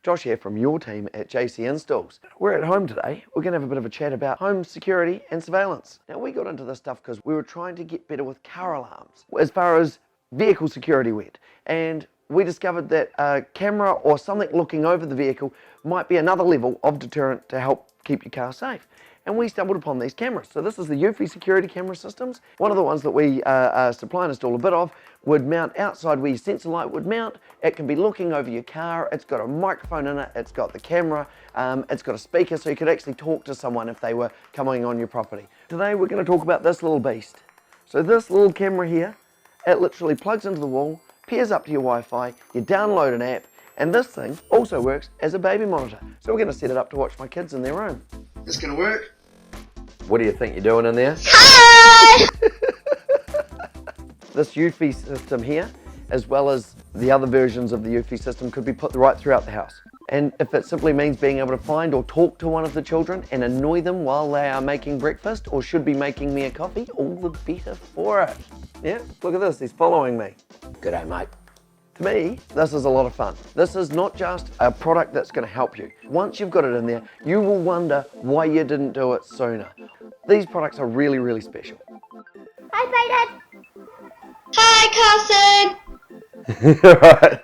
Josh here from your team at JC Installs. We're at home today. We're going to have a bit of a chat about home security and surveillance. Now, we got into this stuff because we were trying to get better with car alarms as far as vehicle security went. And we discovered that a camera or something looking over the vehicle might be another level of deterrent to help keep your car safe. And we stumbled upon these cameras. So this is the Eufy security camera systems. One of the ones that we supply and install a bit of would mount outside where your sensor light would mount. It can be looking over your car. It's got a microphone in it. It's got the camera. It's got a speaker so you could actually talk to someone if they were coming on your property. Today we're going to talk about this little beast. So this little camera here, it literally plugs into the wall, pairs up to your Wi-Fi, you download an app, and this thing also works as a baby monitor. So we're going to set it up to watch my kids in their room. It's going to work. What do you think you're doing in there? Hi! This Eufy system here, as well as the other versions of the Eufy system, could be put right throughout the house. And if it simply means being able to find or talk to one of the children and annoy them while they are making breakfast or should be making me a coffee, all the better for it. Yeah, look at this, he's following me. G'day, mate. To me, this is a lot of fun. This is not just a product that's going to help you. Once you've got it in there, you will wonder why you didn't do it sooner. These products are really, really special. Hi, Brayden. Hi, Carson. Right.